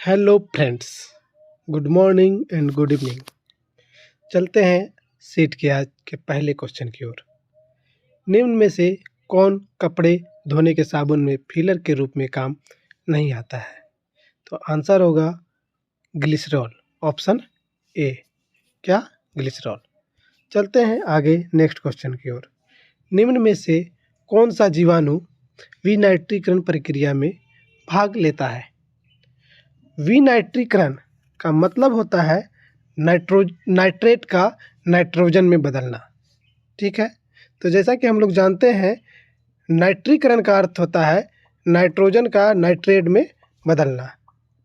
Hello friends, good morning and good evening. चलते हैं seat के आज के पहले क्वेश्चन की ओर। निम्न में से कौन कपड़े धोने के साबुन में फिलर के रूप में काम नहीं आता है? तो आंसर होगा ग्लिसरॉल, ऑप्शन ए। क्या? ग्लिसरॉल। चलते हैं आगे नेक्स्ट क्वेश्चन की ओर। निम्न में से कौन सा जीवाणु विनाइट्रीकरण प्रक्रिया में भाग लेता है? विनाइट्रीकरण का मतलब होता है नाइट्रेट का नाइट्रोजन में बदलना। ठीक है, तो जैसा कि हम लोग जानते हैं नाइट्रीकरण का अर्थ होता है नाइट्रोजन का नाइट्रेट में बदलना।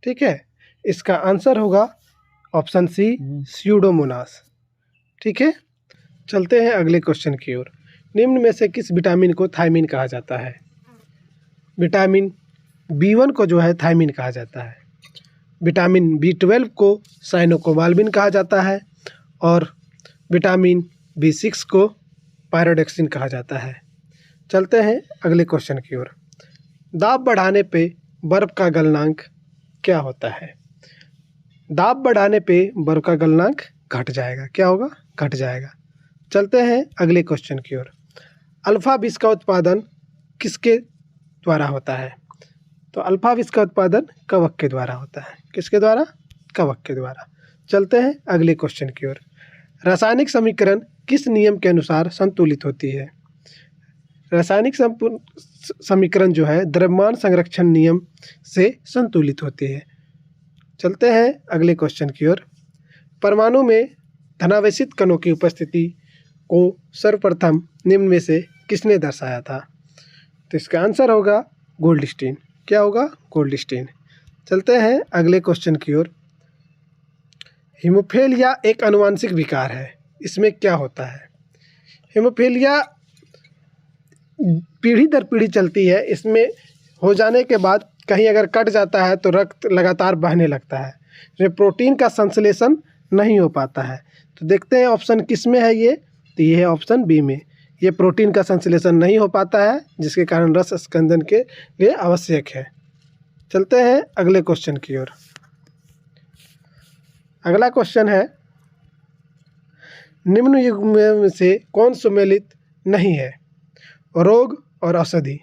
ठीक है, इसका आंसर होगा ऑप्शन सी, स्यूडोमोनास। ठीक है, चलते हैं अगले क्वेश्चन की ओर। निम्न में से किस विटामिन को थायमिन कहा जाता है? विटामिन B1 को जो है थायमिन कहा जाता है। विटामिन B12 को साइनोकोबाल्बिन कहा जाता है और विटामिन B6 को पायरोडेक्सिन कहा जाता है। चलते हैं अगले क्वेश्चन की ओर। दाब बढ़ाने पे बर्फ का गलनांक क्या होता है? दाब बढ़ाने पे बर्फ का गलनांक घट जाएगा। क्या होगा? घट जाएगा। चलते हैं अगले क्वेश्चन की ओर। अल्फा विष का उत्पादन किसके द्वारा होता है? तो अल्फा विष का उत्पादन कवक के द्वारा होता है। किसके द्वारा? कवक के द्वारा। चलते हैं अगले क्वेश्चन की ओर। रासायनिक समीकरण किस नियम के अनुसार संतुलित होती है? रासायनिक समीकरण जो है द्रव्यमान संरक्षण नियम से संतुलित होती है। चलते हैं अगले क्वेश्चन की ओर। परमाणु में धनावेशित कणों की उपस्थिति को सर्वप्रथम निम्न में से किसने दर्शाया था? तो इसका आंसर होगा गोल्डस्टीन। क्या होगा? गोल्डस्टीन। चलते हैं अगले क्वेश्चन की ओर। हीमोफीलिया एक आनुवंशिक विकार है, इसमें क्या होता है? हीमोफीलिया पीढ़ी दर पीढ़ी चलती है। इसमें हो जाने के बाद कहीं अगर कट जाता है तो रक्त लगातार बहने लगता है। इसमें प्रोटीन का संश्लेषण नहीं हो पाता है। तो देखते हैं ऑप्शन किस में है ये। तो ये है ऑप्शन बी में। ये प्रोटीन का संश्लेषण नहीं हो पाता है जिसके कारण रस स्कंदन के लिए आवश्यक है। चलते हैं अगले क्वेश्चन की ओर। अगला क्वेश्चन है, निम्न युग्म में से कौन सम्मिलित नहीं है? रोग और औषधि।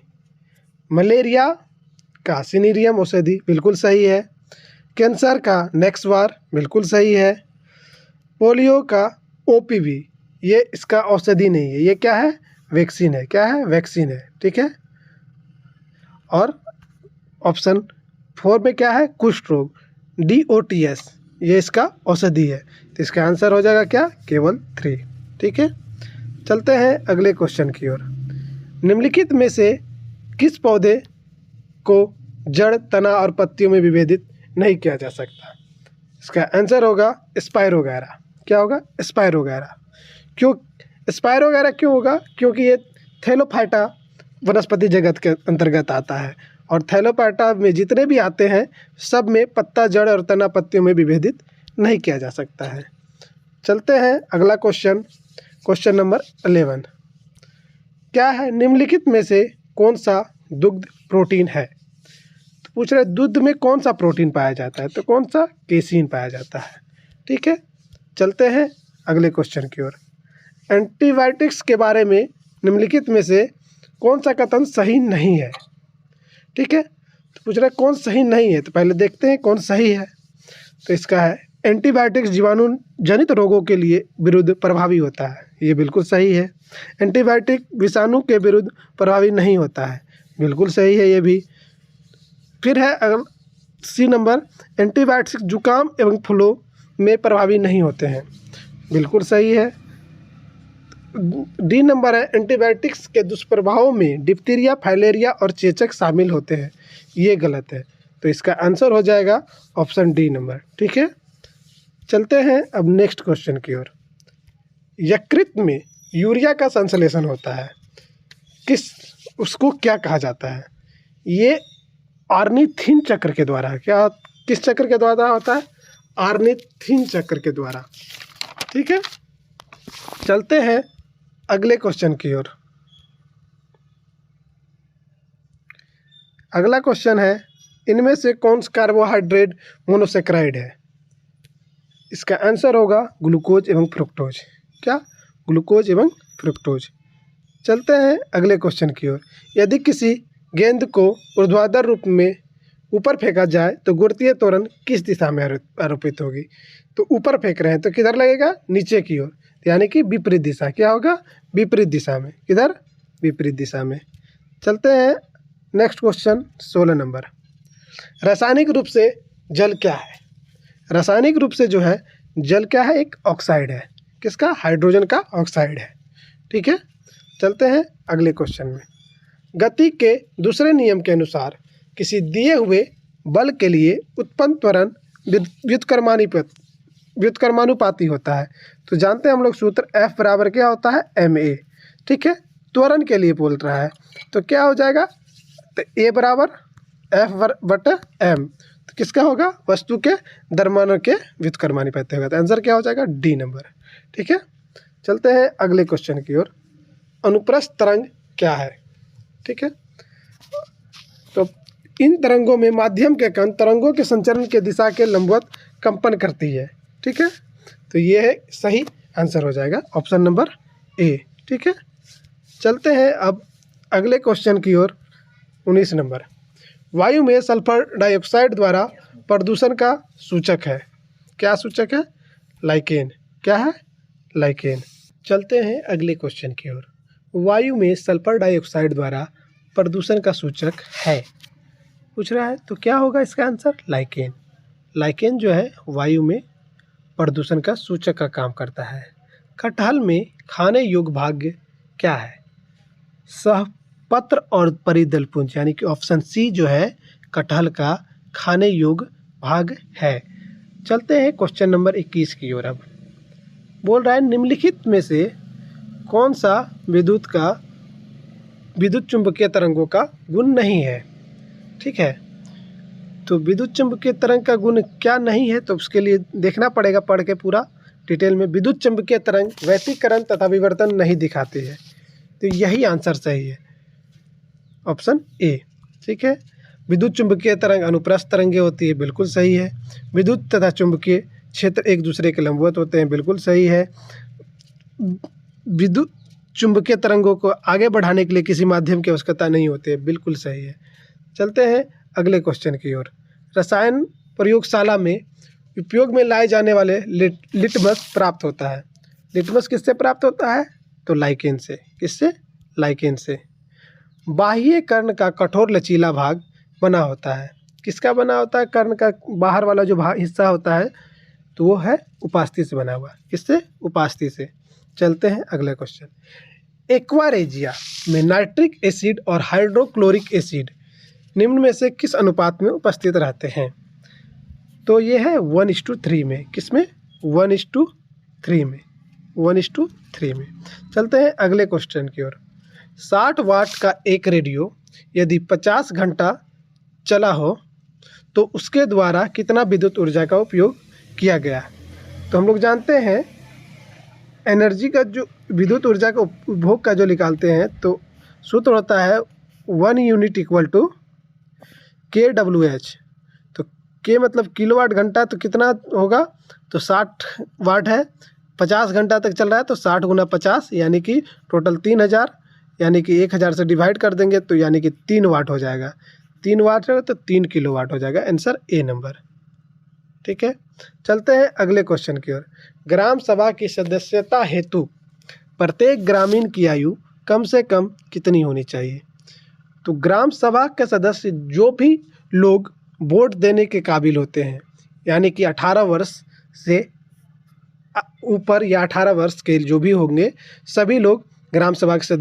मलेरिया का सिनीरियम औषधि बिल्कुल सही है। कैंसर का नेक्सवार बिल्कुल सही है। पोलियो का OPV ये इसका औषधि नहीं है, ये क्या है? वैक्सीन है। क्या है? वैक्सीन है। ठीक है, और ऑप्शन 4 में क्या है? कुष्ठ रोग DOTS ये इसका औषधि है। तो इसका आंसर हो जाएगा क्या? केवल 3। ठीक है, चलते हैं अगले क्वेश्चन की ओर। निम्नलिखित में से किस पौधे को जड़, तना और पत्तियों में विभेदित नहीं किया जा सकता? इसका आंसर होगा स्पाइरोगैरा। क्या होगा? स्पाइरोगैरा। क्यों स्पाइरोगैरा क्यों होगा? क्योंकि ये थैलोफाइटा वनस्पति जगत के अंतर्गत आता है और थैलोफाइटा में जितने भी आते हैं सब में पत्ता, जड़ और तना पत्तियों में विभेदित नहीं किया जा सकता है। चलते हैं अगला क्वेश्चन, क्वेश्चन नंबर 11। क्या है? निम्नलिखित में से कौन सा दुग्ध प्रोटीन है? तो पूछ रहे दूध में कौन सा प्रोटीन पाया जाता है? तो कौन सा? केसीन पाया जाता है। ठीक है, चलते हैं अगले क्वेश्चन की ओर। एंटीबायोटिक्स के बारे में निम्नलिखित में से कौन सा कथन सही नहीं है? ठीक है, तो पूछ रहे कौन सही नहीं है, तो पहले देखते हैं कौन सही है। तो इसका है एंटीबायोटिक्स जीवाणु जनित रोगों के लिए विरुद्ध प्रभावी होता है। ये बिल्कुल सही है। एंटीबायोटिक विषाणु के विरुद्ध प्रभावी नहीं होता है। बिल्कुल सही है ये भी। फिर है अगर C नंबर, एंटीबायोटिक जुकाम एवं फ्लू में प्रभावी नहीं होते हैं। बिल्कुल सही है। D नंबर है, एंटीबायोटिक्स के दुष्प्रभावों में डिप्थीरिया, फाइलेरिया और चेचक शामिल होते हैं। ये गलत है। तो इसका आंसर हो जाएगा ऑप्शन D नंबर। ठीक है, चलते हैं अब नेक्स्ट क्वेश्चन की ओर। यकृत में यूरिया का संश्लेषण होता है, उसको क्या कहा जाता है? ये ऑर्निथिन चक्र के द्वारा। क्या? किस चक्र के द्वारा होता है? ऑर्निथिन चक्र के द्वारा। ठीक है, चलते हैं अगले क्वेश्चन की ओर। अगला क्वेश्चन है, इनमें से कौन सा कार्बोहाइड्रेट मोनोसेक्राइड है? इसका आंसर होगा ग्लूकोज एवं फ्रुक्टोज। क्या? ग्लूकोज एवं फ्रुक्टोज। चलते हैं अगले क्वेश्चन की ओर। यदि किसी गेंद को ऊर्ध्वाधर रूप में ऊपर फेंका जाए तो गुरुत्वीय त्वरण किस दिशा में आरोपित होगी? तो ऊपर फेंक रहे हैं तो किधर लगेगा? नीचे की ओर, यानी कि विपरीत दिशा। क्या होगा? विपरीत दिशा में। किधर? विपरीत दिशा में। चलते हैं नेक्स्ट क्वेश्चन 16 नंबर। रासायनिक रूप से जल क्या है? रासायनिक रूप से जो है जल क्या है? एक ऑक्साइड है। किसका? हाइड्रोजन का ऑक्साइड है। ठीक है, चलते हैं अगले क्वेश्चन में। गति के दूसरे नियम के अनुसार किसी दिए हुए बल के लिए उत्पन्न त्वरण व्युत्क्रमानुपाती होता है। तो जानते हैं हम लोग सूत्र F बराबर क्या होता है? ma। ठीक है, त्वरण के लिए बोल रहा है तो क्या हो जाएगा? तो A बराबर F/m। तो किसका होगा? वस्तु के द्रव्यमानों के व्युत्क्रमानुपाती होगा। तो आंसर क्या हो जाएगा? D number. ठीक है, चलते हैं अगले क्वेश्चन की ओर। अनुप्रस्थ तरंग क्या है? ठीक है, तो इन तरंगों में माध्यम के कण तरंगों के संचरण के दिशा के लंबवत कंपन करती है। ठीक है, तो ये है सही आंसर हो जाएगा ऑप्शन नंबर ए। ठीक है, चलते हैं अब अगले क्वेश्चन की ओर। 19 नंबर। वायु में सल्फर डाइऑक्साइड द्वारा प्रदूषण का सूचक है। क्या सूचक है? लाइकेन। क्या है? लाइकेन। चलते हैं अगले क्वेश्चन की ओर। वायु में सल्फर डाइऑक्साइड द्वारा प्रदूषण का सूचक है पूछ रहा है, तो क्या होगा इसका आंसर? लाइकेन। लाइकेन जो है वायु में प्रदूषण का सूचक का काम करता है। कटहल में खाने योग्य भाग क्या है? सहपत्र और परिदल पुंज, यानी कि ऑप्शन सी जो है कटहल का खाने योग्य भाग है। चलते हैं क्वेश्चन नंबर 21 की ओर। अब बोल रहा है निम्नलिखित में से कौन सा विद्युत चुंबकीय तरंगों का गुण नहीं है? ठीक है, तो विद्युत चुंबकीय तरंग का गुण क्या नहीं है? तो उसके लिए देखना पड़ेगा पढ़ के पूरा डिटेल में। विद्युत चुंबकीय तरंग व्यतिकरण तथा विवर्तन नहीं दिखाती है, तो यही आंसर सही है, ऑप्शन ए। ठीक है, विद्युत चुंबकीय तरंग अनुप्रस्थ तरंगे होती है, बिल्कुल सही है। विद्युत तथा चुंबकीय क्षेत्र एक दूसरे के लंबवत होते हैं, बिल्कुल सही है। विद्युत चुंबकीय तरंगों को आगे बढ़ाने के लिए किसी माध्यम की आवश्यकता नहीं होती है, बिल्कुल सही है। चलते हैं अगले क्वेश्चन की ओर। रसायन प्रयोगशाला में उपयोग में लाए जाने वाले लिटमस प्राप्त होता है। लिटमस किससे प्राप्त होता है? तो लाइकेन से। किससे? लाइकेन से। बाह्य कर्ण का कठोर लचीला भाग बना होता है। किसका बना होता है? कर्ण का बाहर वाला जो भाग हिस्सा होता है तो वो है उपास्थि से बना हुआ। किससे? उपास्थि से। चलते हैं अगले क्वेश्चन। एक्वारेजिया में नाइट्रिक एसिड और हाइड्रोक्लोरिक एसिड निम्न में से किस अनुपात में उपस्थित रहते हैं? तो ये है 1:3 में। किसमें? 1:3 में। 1:3 में। चलते हैं अगले क्वेश्चन की ओर। 60 वाट का एक रेडियो यदि 50 घंटा चला हो तो उसके द्वारा कितना विद्युत ऊर्जा का उपयोग किया गया? तो हम लोग जानते हैं एनर्जी का जो विद्युत ऊर्जा का उपभोग का जो निकालते हैं तो सूत्र होता है 1 यूनिट इक्वल टू kWh। तो k मतलब किलोवाट घंटा, तो कितना होगा? तो 60 वाट है, 50 घंटा तक चल रहा है तो 60 गुना 50 यानी कि टोटल 3000, यानी कि 1000 से डिवाइड कर देंगे तो यानी कि 3 वाट हो जाएगा। 3 वाट है तो 3 किलोवाट हो जाएगा। Answer A number. ठीक है, चलते हैं अगले क्वेश्चन की ओर। ग्राम सभा की सदस्यता हेतु प्रत्येक ग्रामीण की आयु कम से कम कितनी होनी चाहिए? तो ग्राम सभा के सदस्य जो भी लोग वोट देने के काबिल होते हैं, यानी कि 18 वर्ष से ऊपर या 18 वर्ष के जो भी होंगे, सभी लोग ग्राम सभा की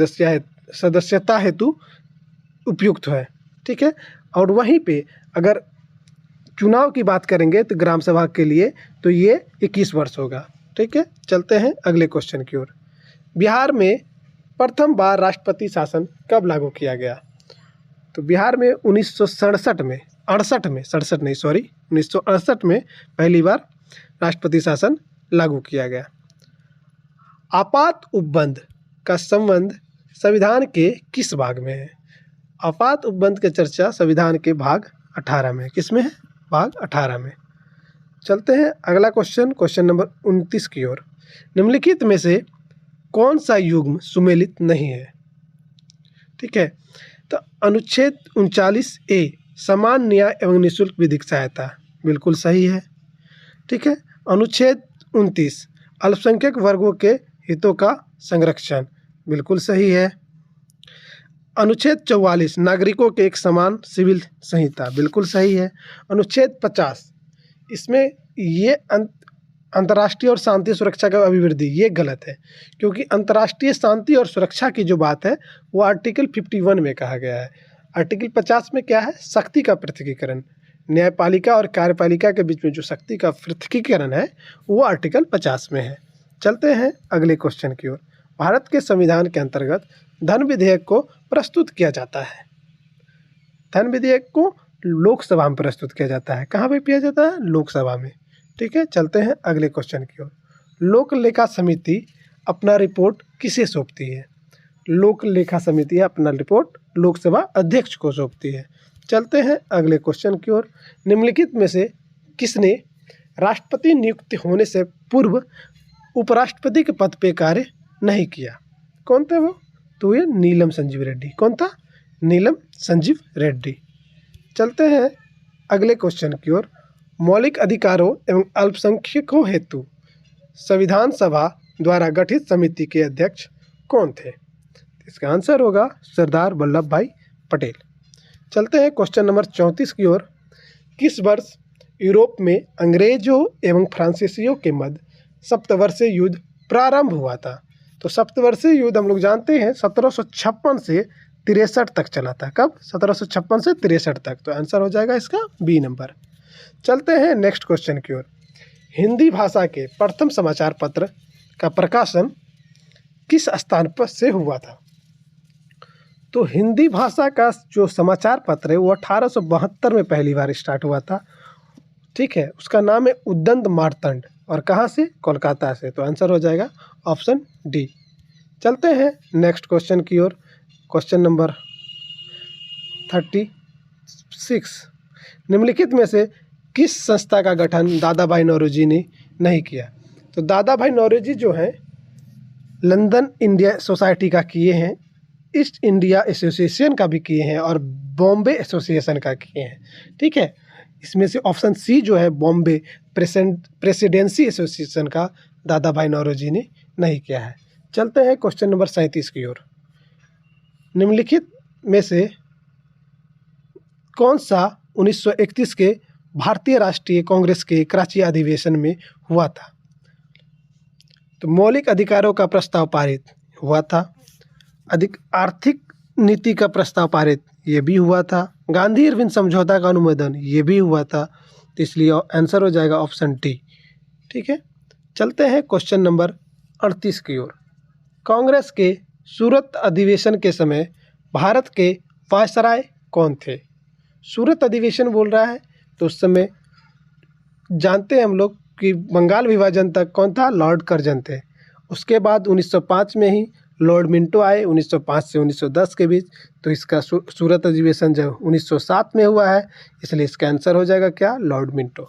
सदस्यता हेतु उपयुक्त है। ठीक है, और वहीं पे अगर चुनाव की बात करेंगे तो ग्राम सभा के लिए तो ये 21 वर्ष होगा। ठीक है, चलते हैं अगले क्वेश्चन की ओर। बिहार में प्रथम बार राष्ट्रपति शासन कब लागू किया गया? तो बिहार में 1967 में 1968 में पहली बार राष्ट्रपति शासन लागू किया गया। आपात उपबंध का संबंध संविधान के किस भाग में है? आपात उपबंध की चर्चा संविधान के भाग 18 में। किस में है? भाग 18 में। चलते हैं अगला क्वेश्चन नंबर 29 की ओर। निम्नलिखित में से कौन सा युग्म सुमेलित नहीं है? ठीक है, तो अनुच्छेद 39A समान न्याय एवं निःशुल्क विधिक सहायता बिल्कुल सही है। ठीक है, अनुच्छेद 29 अल्पसंख्यक वर्गों के हितों का संरक्षण बिल्कुल सही है। अनुच्छेद 44 नागरिकों के एक समान सिविल संहिता बिल्कुल सही है। अनुच्छेद 50 इसमें ये अंतर्राष्ट्रीय और शांति सुरक्षा का अभिवृद्धि, ये गलत है, क्योंकि अंतर्राष्ट्रीय शांति और सुरक्षा की जो बात है वो आर्टिकल 51 में कहा गया है। आर्टिकल 50 में क्या है? शक्ति का पृथकीकरण, न्यायपालिका और कार्यपालिका के बीच में जो शक्ति का पृथकीकरण है वो आर्टिकल 50 में है। चलते हैं अगले क्वेश्चन की ओर। भारत के संविधान के अंतर्गत धन विधेयक को प्रस्तुत किया जाता है। धन विधेयक को लोकसभा में प्रस्तुत किया जाता है। कहाँ पे किया जाता है? लोकसभा में। ठीक है, चलते हैं अगले क्वेश्चन की ओर। लोक लेखा समिति अपना रिपोर्ट किसे सौंपती है? लोक लेखा समिति अपना रिपोर्ट लोकसभा अध्यक्ष को सौंपती है। चलते हैं अगले क्वेश्चन की ओर। निम्नलिखित में से किसने राष्ट्रपति नियुक्त होने से पूर्व उपराष्ट्रपति के पद पे कार्य नहीं किया? कौन था वो? तो ये नीलम संजीव रेड्डी। कौन था? नीलम संजीव रेड्डी। चलते हैं अगले क्वेश्चन की ओर। मौलिक अधिकारों एवं अल्पसंख्यकों हेतु संविधान सभा द्वारा गठित समिति के अध्यक्ष कौन थे? इसका आंसर होगा सरदार वल्लभ भाई पटेल। चलते हैं क्वेश्चन नंबर 34 की ओर। किस वर्ष यूरोप में अंग्रेजों एवं फ्रांसीसियों के मध्य सप्तवर्षीय युद्ध प्रारंभ हुआ था? तो सप्तवर्षीय युद्ध हम लोग जानते हैं 1756 से 63 तक चला था। कब? 1756 से 63 तक। तो आंसर हो जाएगा इसका बी नंबर। चलते हैं नेक्स्ट क्वेश्चन की ओर। हिंदी भाषा के प्रथम समाचार पत्र का प्रकाशन किस स्थान पर से हुआ था? तो हिंदी भाषा का जो समाचार पत्र है वो 1872 में पहली बार स्टार्ट हुआ था। ठीक है, उसका नाम है उद्दंड मार्तंड, और कहाँ से? कोलकाता से। तो आंसर हो जाएगा ऑप्शन डी। चलते हैं नेक्स्ट क्वेश्चन की ओर। Question number 36। निम्नलिखित में से किस संस्था का गठन दादा भाई नौरोजी ने नहीं किया? तो दादा भाई नौरोजी जो हैं लंदन इंडिया सोसाइटी का किए हैं, ईस्ट इंडिया एसोसिएशन का भी किए हैं, और बॉम्बे एसोसिएशन का किए हैं। ठीक है, इसमें से ऑप्शन सी जो है बॉम्बे प्रेसिडेंसी एसोसिएशन का दादा भाई नौरोजी ने नहीं किया है। चलते हैं क्वेश्चन नंबर 37 की ओर। निम्नलिखित में से कौन सा 1931 के भारतीय राष्ट्रीय कांग्रेस के कराची अधिवेशन में हुआ था? तो मौलिक अधिकारों का प्रस्ताव पारित हुआ था, अधिक आर्थिक नीति का प्रस्ताव पारित ये भी हुआ था, गांधी इरविन समझौता का अनुमोदन ये भी हुआ था। तो इसलिए आंसर हो जाएगा ऑप्शन डी। ठीक है, चलते हैं क्वेश्चन नंबर 38 की ओर। कांग्रेस के सूरत अधिवेशन के समय भारत के वायसराय कौन थे? सूरत अधिवेशन बोल रहा है तो उस समय जानते हैं हम लोग कि बंगाल विभाजन तक कौन था? लॉर्ड कर्जन थे। उसके बाद 1905 में ही लॉर्ड मिंटो आए, 1905 से 1910 के बीच। तो इसका सूरत अधिवेशन जो 1907 में हुआ है, इसलिए इसका आंसर हो जाएगा क्या? Lord Minto.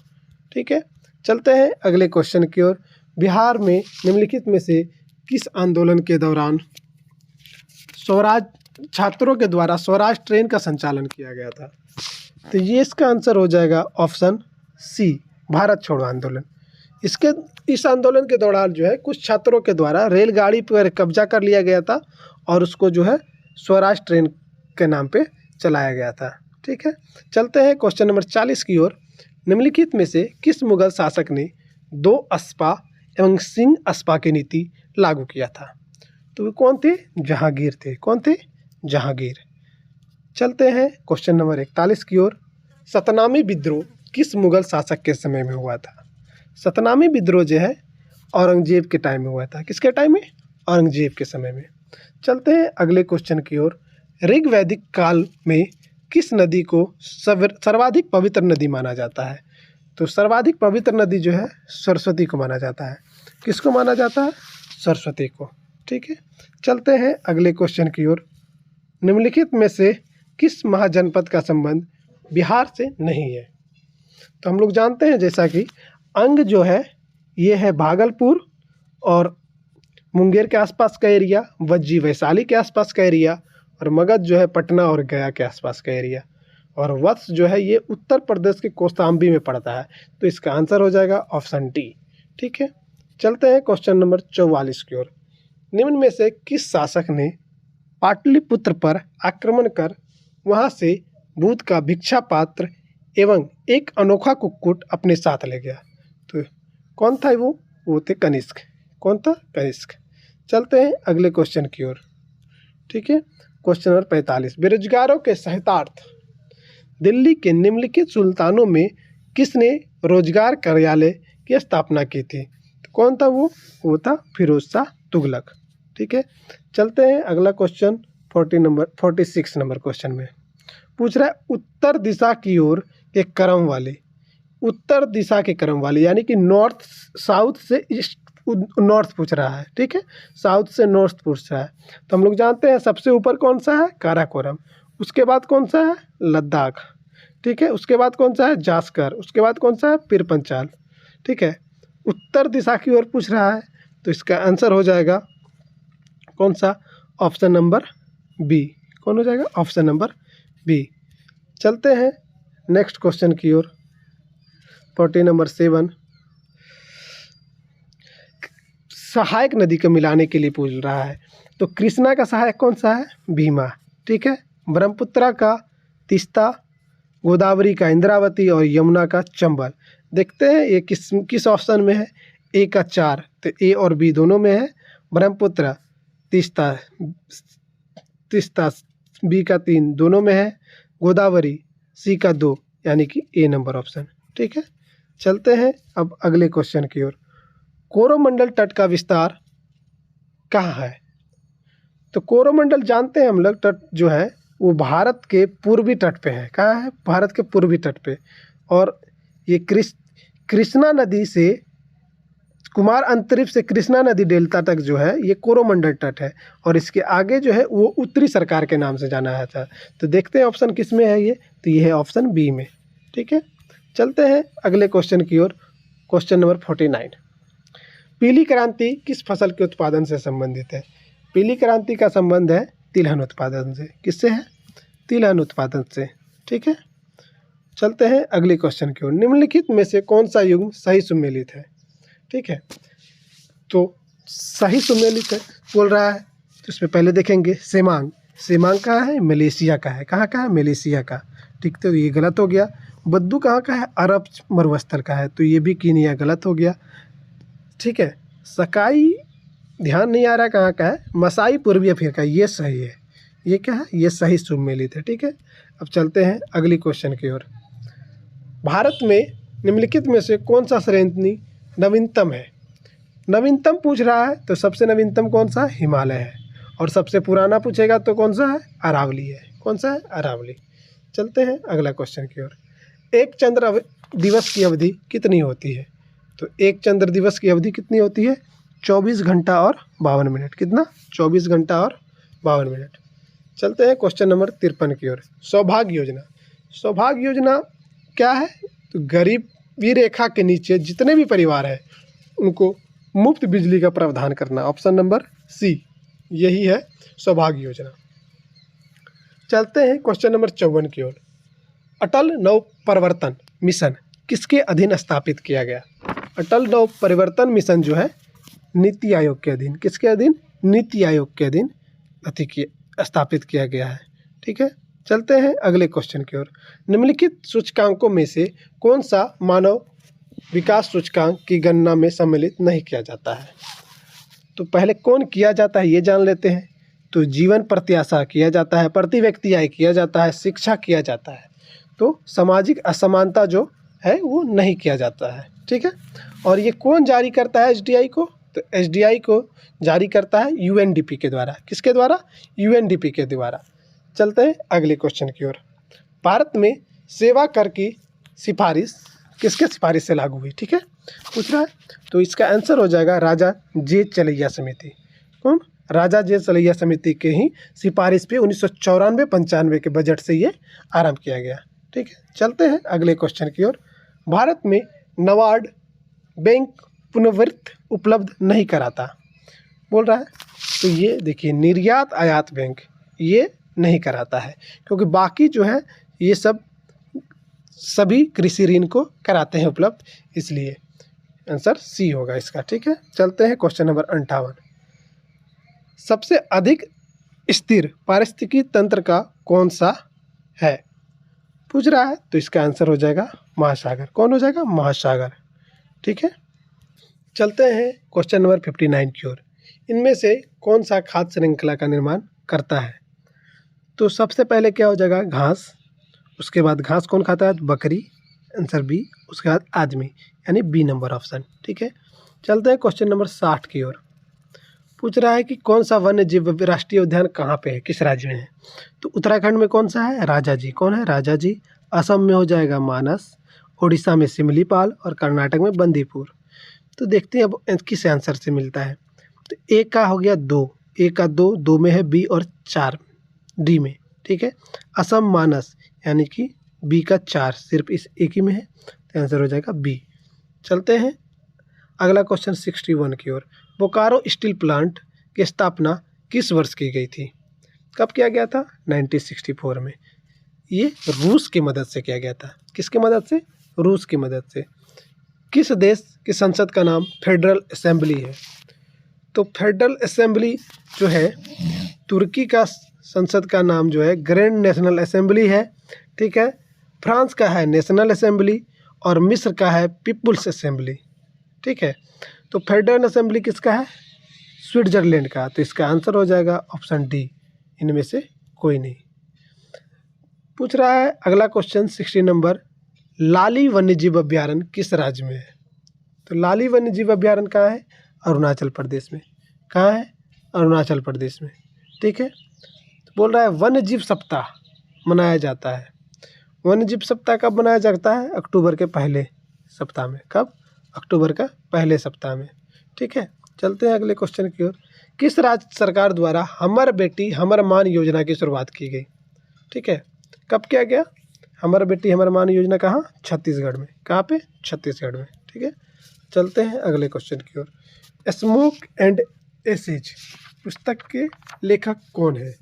ठीक है, चलते हैं अगले क्वेश्चन की ओर। बिहार में निम्नलिखित में से किस आंदोलन के दौरान स्वराज छात्रों के द्वारा स्वराज ट्रेन का संचालन किया गया था? तो ये इसका आंसर हो जाएगा ऑप्शन सी, भारत छोड़ो आंदोलन। इस आंदोलन के दौरान जो है कुछ छात्रों के द्वारा रेलगाड़ी पर कब्जा कर लिया गया था और उसको जो है स्वराज ट्रेन के नाम पे चलाया गया था। ठीक है, चलते हैं क्वेश्चन नंबर 40 की ओर। निम्नलिखित में से किस मुगल शासक ने 2 अस्पा एवं सिंह अस्पा की नीति लागू किया था? तो वे कौन थे? जहांगीर थे। कौन थे? जहांगीर। चलते हैं क्वेश्चन नंबर 41 की ओर। सतनामी विद्रोह किस मुगल शासक के समय में हुआ था? सतनामी विद्रोह जो है औरंगजेब के टाइम में हुआ था। किसके टाइम में? औरंगजेब के समय में। चलते हैं अगले क्वेश्चन की ओर। ऋग्वैदिक काल में किस नदी को सर्वाधिक पवित्र नदी माना जाता है? तो सर्वाधिक पवित्र नदी जो है सरस्वती को माना जाता है। किसको माना जाता है? सरस्वती को। ठीक है, चलते हैं अगले क्वेश्चन की ओर। निम्नलिखित में से किस महाजनपद का संबंध बिहार से नहीं है। तो हम लोग जानते हैं जैसा कि अंग जो है ये है भागलपुर और मुंगेर के आसपास का एरिया, वज्जी वैशाली के आसपास का एरिया, और मगध जो है पटना और गया के आसपास का एरिया, और वत्स जो है ये उत्तर प्रदेश के कौशाम्बी में पड़ता है। तो इसका आंसर हो जाएगा ऑप्शन डी। ठीक है, चलते हैं क्वेश्चन नंबर 44 की ओर। निम्न में से किस शासक ने पाटलिपुत्र पर आक्रमण कर वहां से बुध का भिक्षा पात्र एवं एक अनोखा कुक्कुट अपने साथ ले गया? तो कौन था वो थे कनिष्क। कौन था? कनिष्क। चलते हैं अगले क्वेश्चन की ओर। ठीक है, क्वेश्चन नंबर 45। बेरोजगारों के सहितार्थ दिल्ली के निम्नलिखित सुल्तानों में किसने रोजगार कार्यालय की स्थापना की थी? तो कौन था वो था फिरोज शाह तुगलक। ठीक है, चलते हैं अगला क्वेश्चन 46 नंबर क्वेश्चन में पूछ रहा है उत्तर दिशा की ओर के क्रम वाले, उत्तर दिशा के क्रम वाले यानी कि नॉर्थ साउथ से ईस्ट नॉर्थ पूछ रहा है। ठीक है, साउथ से नॉर्थ पूछ रहा है। तो हम लोग जानते हैं सबसे ऊपर कौन सा है? काराकोरम। उसके बाद कौन सा है? लद्दाख। ठीक है, उसके बाद कौन सा है? जास्कर। उसके बाद कौन सा है? पीर पंचाल। ठीक है, उत्तर दिशा की ओर पूछ रहा है तो इसका आंसर हो जाएगा कौन सा? Option number B. कौन हो जाएगा? Option number B. चलते हैं नेक्स्ट क्वेश्चन की ओर 40 नंबर 7। सहायक नदी को मिलाने के लिए पूछ रहा है। तो कृष्णा का सहायक कौन सा है? भीमा। ठीक है, ब्रह्मपुत्रा का तीस्ता, गोदावरी का इंद्रावती और यमुना का चंबल। देखते हैं ये किस ऑप्शन में है। ए का 4, तो ए और बी दोनों में है। ब्रह्मपुत्र, तीस्ता बी का 3 दोनों में है। गोदावरी सी का 2 यानी कि ए नंबर ऑप्शन। ठीक है, चलते हैं अब अगले क्वेश्चन की ओर। कोरोमंडल तट का विस्तार कहाँ है? तो कोरोमंडल जानते हैं हम लोग तट जो है वो भारत के पूर्वी तट पे है। कहाँ है? भारत के पूर्वी तट पे। और ये कृष्णा नदी से कुमार अंतरिक्ष से कृष्णा नदी डेल्टा तक जो है ये कोरोमंडल तट है, और इसके आगे जो है वो उत्तरी सरकार के नाम से जाना जाता है। तो देखते हैं ऑप्शन किस में है ये, तो ये है ऑप्शन बी में। ठीक है, चलते हैं अगले क्वेश्चन की ओर। Question number 49। पीली क्रांति किस फसल के उत्पादन से संबंधित है? पीली क्रांति का संबंध है तिलहन उत्पादन से। किससे है? तिलहन उत्पादन से। ठीक है, चलते हैं अगले क्वेश्चन की ओर। निम्नलिखित में से कौन सा युग्म सही सुमेलित है? ठीक है, तो सही सुमेलित है बोल रहा है तो इसमें पहले देखेंगे सेमांग। सेमांग कहाँ है? मलेशिया का है। कहाँ का है? मलेशिया का। ठीक, तो ये गलत हो गया। बद्दू कहाँ का है? अरब मरुस्थल का है, तो ये भी कीनिया गलत हो गया। ठीक है, सकाई ध्यान नहीं आ रहा कहाँ का है। मसाई पूर्वी अफ्रीका, ये सही है। ये क्या है? ये सही सुमेलित है। ठीक है, अब चलते हैं अगली क्वेश्चन की ओर। भारत में निम्नलिखित में से कौन सा श्रेणी नवीनतम है? नवीनतम पूछ रहा है तो सबसे नवीनतम कौन सा? हिमालय है। और सबसे पुराना पूछेगा तो कौन सा है? अरावली है। कौन सा है? अरावली। चलते हैं अगला क्वेश्चन की ओर। एक चंद्र दिवस की अवधि कितनी होती है? तो एक चंद्र दिवस की अवधि कितनी होती है? 24 घंटा और 52 मिनट। कितना? 24 घंटा और 52 मिनट। चलते हैं क्वेश्चन नंबर 53 की ओर। सौभाग्य योजना। सौभाग्य योजना क्या है? तो गरीबी रेखा के नीचे जितने भी परिवार हैं उनको मुफ्त बिजली का प्रावधान करना। ऑप्शन नंबर सी, यही है सौभाग्य योजना। चलते हैं क्वेश्चन नंबर 54 की ओर। अटल नव परिवर्तन मिशन किसके अधीन स्थापित किया गया? अटल नव परिवर्तन मिशन जो है नीति आयोग के अधीन। किसके अधीन? नीति आयोग के अधीन स्थापित किया गया है। ठीक है, चलते हैं अगले क्वेश्चन की ओर। निम्नलिखित सूचकांकों में से कौन सा मानव विकास सूचकांक की गणना में सम्मिलित नहीं किया जाता है? तो पहले कौन किया जाता है ये जान लेते हैं। तो जीवन प्रत्याशा किया जाता है, प्रति व्यक्ति आय किया जाता है, शिक्षा किया जाता है। तो सामाजिक असमानता जो है वो नहीं किया जाता है। ठीक है, और ये कौन जारी करता है एसडीआई को? तो एसडीआई को जारी करता है यूएनडीपी के द्वारा। किसके द्वारा? यूएनडीपी के द्वारा। चलते हैं अगले क्वेश्चन की ओर। भारत में सेवा कर की सिफारिश किसके सिफारिश से लागू हुई? ठीक है, पूछ रहा है तो इसका आंसर हो जाएगा राजा जे चलैया समिति। कौन? राजा जे चलैया समिति के ही सिफारिश पे 1994-95 के बजट से ये आरंभ किया गया। ठीक है, चलते हैं अगले क्वेश्चन की ओर। भारत में नाबार्ड बैंक पुनर्वित्त उपलब्ध नहीं कराता, बोल रहा है। तो ये देखिए निर्यात आयात बैंक ये नहीं कराता है, क्योंकि बाकी जो है ये सब सभी कृषि ऋण को कराते हैं उपलब्ध, इसलिए आंसर सी होगा इसका। ठीक है, चलते हैं क्वेश्चन नंबर 58। सबसे अधिक स्थिर पारिस्थितिकी तंत्र का कौन सा है, पूछ रहा है। तो इसका आंसर हो जाएगा महासागर। कौन हो जाएगा? महासागर। ठीक है, चलते हैं क्वेश्चन नंबर 59 की ओर। इनमें से कौन सा खाद्य श्रृंखला का निर्माण करता है? तो सबसे पहले क्या हो जाएगा? घास। उसके बाद घास कौन खाता है? बकरी, आंसर बी। उसके बाद आदमी, यानी बी नंबर ऑप्शन। ठीक है, चलते हैं क्वेश्चन नंबर 60 की ओर। पूछ रहा है कि कौन सा वन्य जीव राष्ट्रीय उद्यान कहाँ पे है, किस राज्य में है? तो उत्तराखंड में कौन सा है? राजाजी। कौन है? राजाजी। असम में हो जाएगा मानस, उड़ीसा में सिमलीपाल और कर्नाटक में बंदीपुर। तो देखते हैं अब किस आंसर से मिलता है। तो एक का हो गया 2, एक का 2, 2 में है बी और 4 डी में। ठीक है, असम मानस यानी कि बी का 4 सिर्फ इस एक ही में है, तो आंसर हो जाएगा बी। चलते हैं अगला क्वेश्चन 61 की ओर। बोकारो स्टील प्लांट की स्थापना किस वर्ष की गई थी? कब किया गया था? 1964 में। ये रूस की मदद से किया गया था। किसकी मदद से? रूस की मदद से। किस देश की संसद का नाम फेडरल असेंबली है? तो फेडरल असेंबली जो है तुर्की का संसद का नाम जो है ग्रैंड नेशनल असेंबली है। ठीक है, फ्रांस का है नेशनल असेंबली और मिस्र का है पीपुल्स असेंबली। ठीक है, तो फेडरल असेंबली किसका है? स्विट्जरलैंड का। तो इसका आंसर हो जाएगा ऑप्शन डी, इनमें से कोई नहीं। पूछ रहा है अगला क्वेश्चन 60 नंबर। लाली वन्यजीव अभ्यारण्य किस राज्य में है? तो लाली वन्यजीव अभ्यारण्य कहाँ है? अरुणाचल प्रदेश में। कहाँ है? अरुणाचल प्रदेश में। ठीक है, तो बोल रहा है वन्यजीव सप्ताह मनाया जाता है। वन्यजीव सप्ताह कब मनाया जाता है? अक्टूबर के पहले सप्ताह में। कब? अक्टूबर का पहले सप्ताह में। ठीक है, चलते हैं अगले क्वेश्चन की ओर। किस राज्य सरकार द्वारा हमर बेटी हमर मान योजना की शुरुआत की गई? ठीक है, कब किया गया? हमर बेटी हमर मान योजना कहाँ? छत्तीसगढ़ में। कहाँ पे? छत्तीसगढ़ में। ठीक है, चलते हैं अगले क्वेश्चन की ओर। स्मोक एंड एसिड पुस्तक के लेखक कौन है?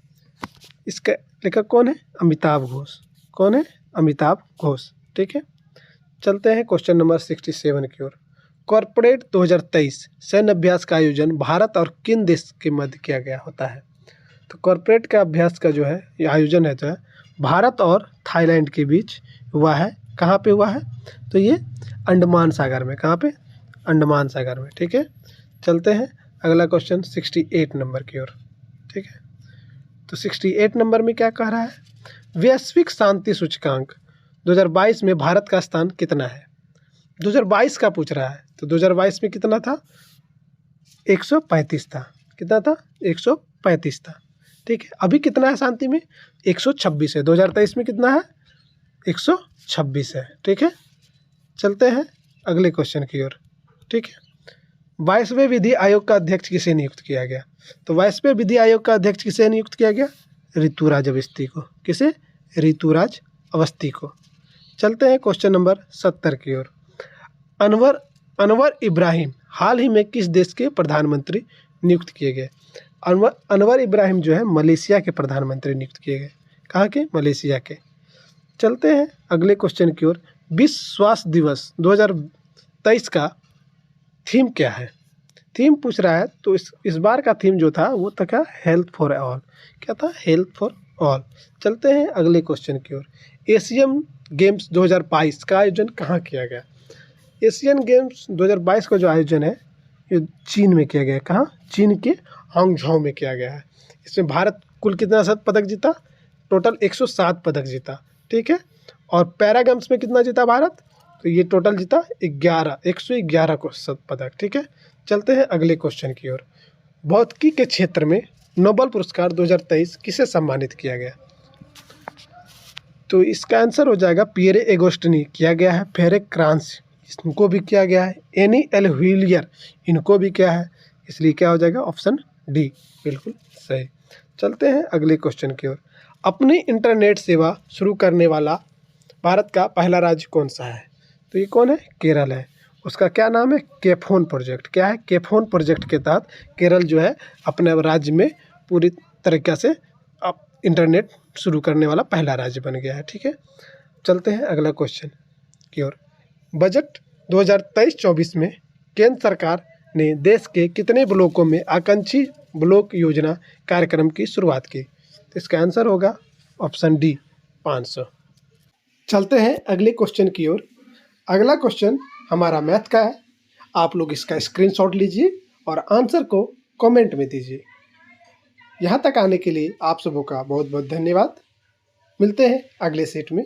इसका लेखक कौन है? अमिताभ घोष। कौन है? अमिताभ घोष। ठीक है, चलते हैं क्वेश्चन नंबर 67 की ओर। कॉर्पोरेट 2023 सैन्य अभ्यास का आयोजन भारत और किन देश के मध्य किया गया होता है? तो कॉर्पोरेट का अभ्यास का जो है ये आयोजन है जो है भारत और थाईलैंड के बीच हुआ है। कहाँ पे हुआ है? तो ये अंडमान सागर में। कहाँ पे? अंडमान सागर में। ठीक है, चलते हैं अगला क्वेश्चन 68 नंबर की ओर। ठीक है, तो 68 नंबर में क्या कह रहा है? वैश्विक शांति सूचकांक 2022 में भारत का स्थान कितना है? 2022 का पूछ रहा है। तो 2022 में कितना था? 135 था। कितना था? 135 था। ठीक है, अभी कितना है शांति में? 126 है। 2023 में कितना है? 126 है। ठीक है, चलते हैं अगले क्वेश्चन की ओर। ठीक है, 22वें विधि आयोग का अध्यक्ष किसे नियुक्त किया गया? तो 22वें विधि आयोग का अध्यक्ष किसे नियुक्त किया गया? ऋतुराज अवस्थी को। किसे? ऋतुराज अवस्थी को। चलते हैं क्वेश्चन नंबर 70 की ओर। अनवर इब्राहिम हाल ही में किस देश के प्रधानमंत्री नियुक्त किए गए? अनवर इब्राहिम जो है मलेशिया के प्रधानमंत्री नियुक्त किए गए। कहाँ के? मलेशिया के। चलते हैं अगले क्वेश्चन की ओर। विश्व स्वास्थ्य दिवस 2023 का थीम क्या है? थीम पूछ रहा है। तो इस बार का थीम जो था वो था क्या? Health for all. क्या था? Health for all. चलते हैं अगले क्वेश्चन की ओर। एशियन गेम्स 2022 का आयोजन कहाँ किया गया? एशियन गेम्स 2022 का जो आयोजन है ये चीन में किया गया है। कहाँ? चीन के हांगझाओ में किया गया है। इसमें भारत कुल कितना पदक जीता? टोटल 107 पदक जीता। ठीक है, और पैरा गेम्स में कितना जीता भारत? तो ये टोटल जीता 111 को पदक। ठीक है, चलते हैं अगले क्वेश्चन की ओर। भौतिकी के क्षेत्र में नोबेल पुरस्कार 2023 किसे सम्मानित किया गया? तो इसका आंसर हो जाएगा पियरे एगोस्टिनी किया गया है, फेरेक क्रांस इनको भी किया गया है, एनी एल व्हीलियर इनको भी किया है, इसलिए क्या हो जाएगा? ऑप्शन डी बिल्कुल सही। चलते हैं अगले क्वेश्चन की ओर। अपनी इंटरनेट सेवा शुरू करने वाला भारत का पहला राज्य कौन सा है? तो ये कौन है? केरल है। उसका क्या नाम है? के-फोन प्रोजेक्ट। क्या है? के-फोन प्रोजेक्ट के तहत केरल जो है अपने राज्य में पूरी तरीक़े से अब इंटरनेट शुरू करने वाला पहला राज्य बन गया है। ठीक है, चलते हैं अगला क्वेश्चन की ओर। बजट 2023-24 में केंद्र सरकार ने देश के कितने ब्लॉकों में आकांक्षी ब्लॉक योजना कार्यक्रम की शुरुआत की? तो इसका आंसर होगा ऑप्शन डी, 500। चलते हैं अगले क्वेश्चन की ओर। अगला क्वेश्चन हमारा मैथ का है। आप लोग इसका स्क्रीनशॉट लीजिए और आंसर को कमेंट में दीजिए। यहाँ तक आने के लिए आप सबों का बहुत बहुत धन्यवाद। मिलते हैं अगले सेट में।